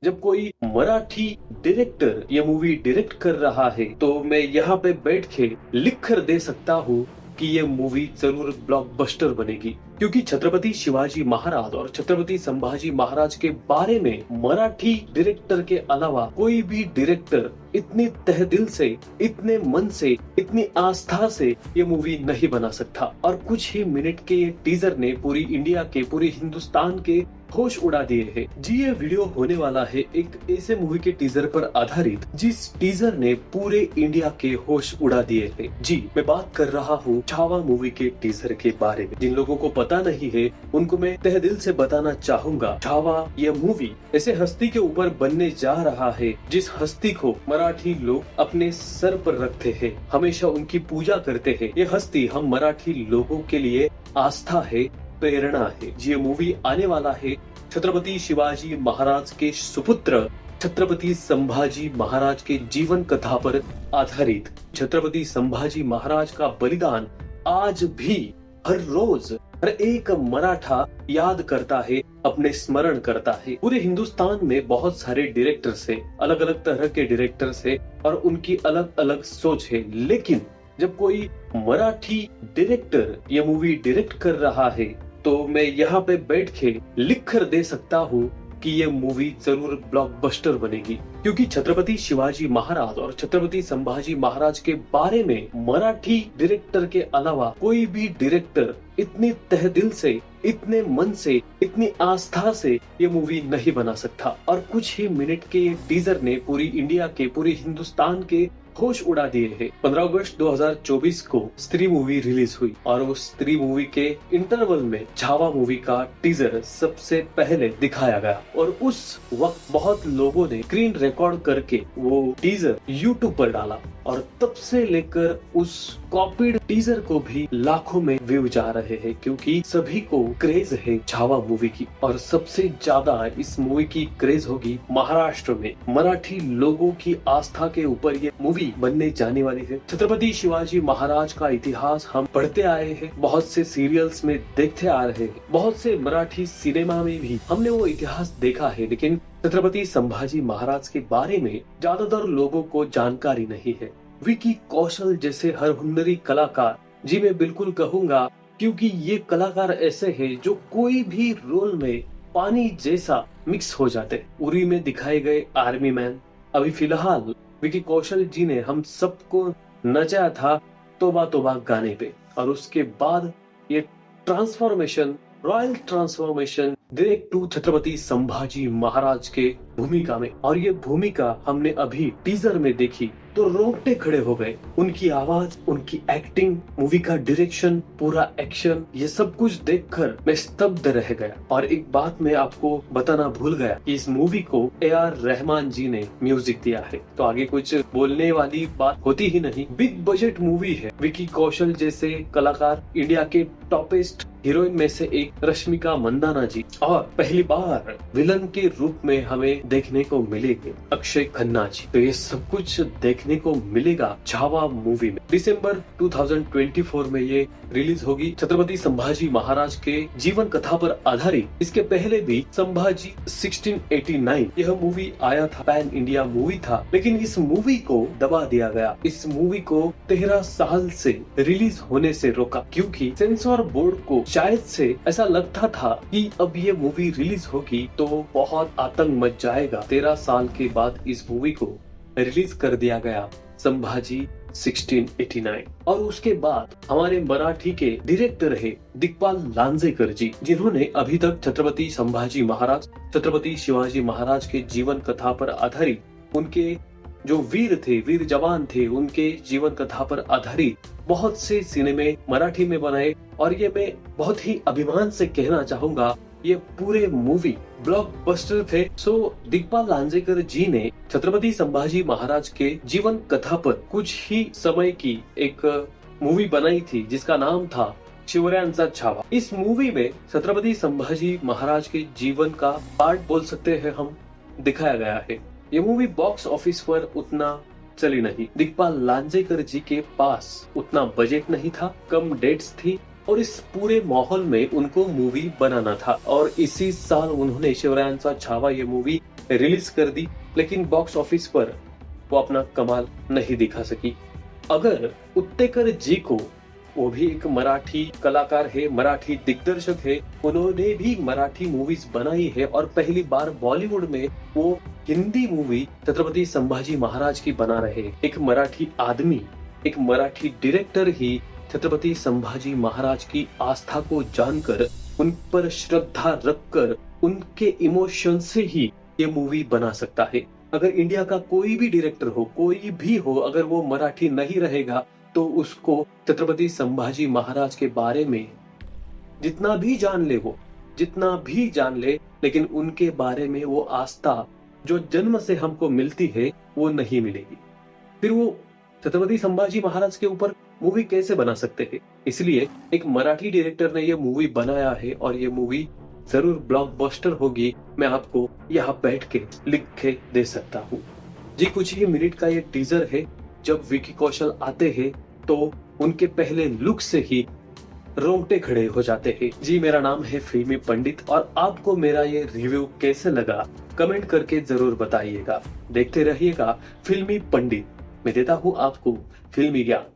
जब कोई मराठी डायरेक्टर ये मूवी डायरेक्ट कर रहा है तो मैं यहाँ पे बैठ के लिख कर दे सकता हूँ कि ये मूवी जरूर ब्लॉकबस्टर बनेगी, क्योंकि छत्रपति शिवाजी महाराज और छत्रपति संभाजी महाराज के बारे में मराठी डायरेक्टर के अलावा कोई भी डायरेक्टर इतनी तहे दिल से, इतने मन से, इतनी आस्था से ये मूवी नहीं बना सकता। और कुछ ही मिनट के ये टीजर ने पूरी इंडिया के, पूरे हिंदुस्तान के होश उड़ा दिए हैं। जी ये वीडियो होने वाला है एक ऐसे मूवी के टीजर पर आधारित जिस टीजर ने पूरे इंडिया के होश उड़ा दिए हैं। जी मैं बात कर रहा हूँ छावा मूवी के टीजर के बारे में। जिन लोगों को पता नहीं है उनको मैं तहे दिल से बताना चाहूंगा, छावा यह मूवी ऐसे हस्ती के ऊपर बनने जा रहा है जिस हस्ती को मराठी लोग अपने सर पर रखते हैं, हमेशा उनकी पूजा करते हैं। ये हस्ती हम मराठी लोगों के लिए आस्था है, प्रेरणा है। ये मूवी आने वाला है छत्रपति शिवाजी महाराज के सुपुत्र छत्रपति संभाजी महाराज के जीवन कथा पर आधारित। छत्रपति संभाजी महाराज का बलिदान आज भी हर रोज हर एक मराठा याद करता है, अपने स्मरण करता है। पूरे हिंदुस्तान में बहुत सारे डायरेक्टर्स है, अलग अलग तरह के डायरेक्टर्स है और उनकी अलग अलग सोच है, लेकिन जब कोई मराठी डायरेक्टर ये मूवी डायरेक्ट कर रहा है तो मैं यहाँ पे बैठ के लिख कर दे सकता हूँ कि ये मूवी जरूर ब्लॉकबस्टर बनेगी, क्योंकि छत्रपति शिवाजी महाराज और छत्रपति संभाजी महाराज के बारे में मराठी डायरेक्टर के अलावा कोई भी डायरेक्टर इतनी तहे दिल से, इतने मन से, इतनी आस्था से ये मूवी नहीं बना सकता। और कुछ ही मिनट के ये टीजर ने पूरी इंडिया के, पूरे हिंदुस्तान के होश उड़ा दिए हैं। 15 अगस्त 2024 को स्त्री मूवी रिलीज हुई और उस स्त्री मूवी के इंटरवल में छावा मूवी का टीजर सबसे पहले दिखाया गया और उस वक्त बहुत लोगों ने स्क्रीन रिकॉर्ड करके वो टीजर यूट्यूब पर डाला और तब से लेकर उस कॉपीड टीजर को भी लाखों में व्यू जा रहे हैं, क्योंकि सभी को क्रेज है छावा मूवी की। और सबसे ज्यादा इस मूवी की क्रेज होगी महाराष्ट्र में। मराठी लोगों की आस्था के ऊपर ये मूवी बनने जाने वाली है। छत्रपति शिवाजी महाराज का इतिहास हम पढ़ते आए हैं, बहुत से सीरियल्स में देखते आ रहे हैं, बहुत से मराठी सिनेमा में भी हमने वो इतिहास देखा है, लेकिन छत्रपति संभाजी महाराज के बारे में ज्यादातर लोगों को जानकारी नहीं है। विकी कौशल जैसे हर हुनरी कलाकार, जी मैं बिल्कुल कहूँगा, क्योंकि ये कलाकार ऐसे हैं जो कोई भी रोल में पानी जैसा मिक्स हो जाते। उरी में दिखाए गए आर्मी मैन, अभी फिलहाल विकी कौशल जी ने हम सबको नचाया था तोबा तोबा गाने पे, और उसके बाद ये transformation, royal transformation direct to Chhatrapati Sambhaji Maharaj के भूमिका में। और ये भूमिका हमने अभी टीजर में देखी तो रोंगटे खड़े हो गए। उनकी आवाज, उनकी एक्टिंग, मूवी का डायरेक्शन, पूरा एक्शन, ये सब कुछ देखकर मैं स्तब्ध रह गया। और एक बात मैं आपको बताना भूल गया कि इस मूवी को AR रहमान जी ने म्यूजिक दिया है, तो आगे कुछ बोलने वाली बात होती ही नहीं। बिग बजट मूवी है, विकी कौशल जैसे कलाकार, इंडिया के टॉपेस्ट हीरोइन में से एक रश्मिका मंदाना जी, और पहली बार विलन के रूप में हमें देखने को मिलेंगे अक्षय खन्ना जी। तो ये सब कुछ देखने को मिलेगा छावा मूवी में। दिसंबर 2024 में ये रिलीज होगी। छत्रपति संभाजी महाराज के जीवन कथा पर आधारित। इसके पहले भी संभाजी 1689 यह मूवी आया था, पैन इंडिया मूवी था, लेकिन इस मूवी को दबा दिया गया। इस मूवी को 13 साल से रिलीज होने से रोका, क्योंकि सेंसर बोर्ड को शायद से ऐसा लगता था कि अब ये मूवी रिलीज होगी तो बहुत आतंक मच जाएगा। 13 साल के बाद इस मूवी को रिलीज कर दिया गया, संभाजी 1689। और उसके बाद हमारे मराठी के डायरेक्टर है दिग्पाल लांजेकर जी, जिन्होंने अभी तक छत्रपति संभाजी महाराज, छत्रपति शिवाजी महाराज के जीवन कथा पर आधारित, उनके जो वीर थे, वीर जवान थे, उनके जीवन कथा पर आधारित बहुत से सिनेमे मराठी में बनाए। और ये मैं बहुत ही अभिमान से कहना चाहूंगा, ये पूरे मूवी ब्लॉकबस्टर थे। सो दिग्पाल लांजेकर जी ने छत्रपति संभाजी महाराज के जीवन कथा पर कुछ ही समय की एक मूवी बनाई थी जिसका नाम था शिवरायांचा छावा। इस मूवी में छत्रपति संभाजी महाराज के जीवन का पार्ट बोल सकते हैं हम, दिखाया गया है। ये मूवी बॉक्स ऑफिस पर उतना चली नहीं। दिग्पाल लांजेकर जी के पास उतना बजट नहीं था, कम डेट्स थी, और इस पूरे माहौल में उनको मूवी बनाना था और इसी साल उन्होंने शिवरायांचा छावा ये मूवी रिलीज कर दी, लेकिन बॉक्स ऑफिस पर वो अपना कमाल नहीं दिखा सकी। अगर उत्तेकर जी को, वो भी एक मराठी कलाकार है, मराठी दिग्दर्शक है, उन्होंने भी मराठी मूवीज बनाई है और पहली बार बॉलीवुड में वो हिंदी मूवी छत्रपति संभाजी महाराज की बना रहे। एक मराठी आदमी, एक मराठी डायरेक्टर ही छत्रपति संभाजी महाराज की आस्था को जानकर, उन पर श्रद्धा रखकर, उनके इमोशन से ही ये मूवी बना सकता है। अगर इंडिया का कोई भी डायरेक्टर हो, कोई भी हो, अगर वो मराठी नहीं रहेगा तो उसको छत्रपति संभाजी महाराज के बारे में जितना भी जान ले, वो जितना भी जान ले, लेकिन उनके बारे में वो आस्था जो जन्म से हमको मिलती है वो नहीं मिलेगी। फिर वो छत्रपति संभाजी महाराज के ऊपर मूवी कैसे बना सकते हैं? इसलिए एक मराठी डायरेक्टर ने ये मूवी बनाया है और ये मूवी जरूर ब्लॉकबस्टर होगी, मैं आपको यहाँ बैठ के लिख के दे सकता हूँ। जी, कुछ ही मिनट का ये टीजर है। जब विकी कौशल आते हैं तो उनके पहले लुक से ही रोंगटे खड़े हो जाते हैं। जी, मेरा नाम है फिल्मी पंडित और आपको मेरा ये रिव्यू कैसे लगा कमेंट करके जरूर बताइएगा। देखते रहिएगा फिल्मी पंडित, मैं देता हूँ आपको फिल्मी ज्ञान।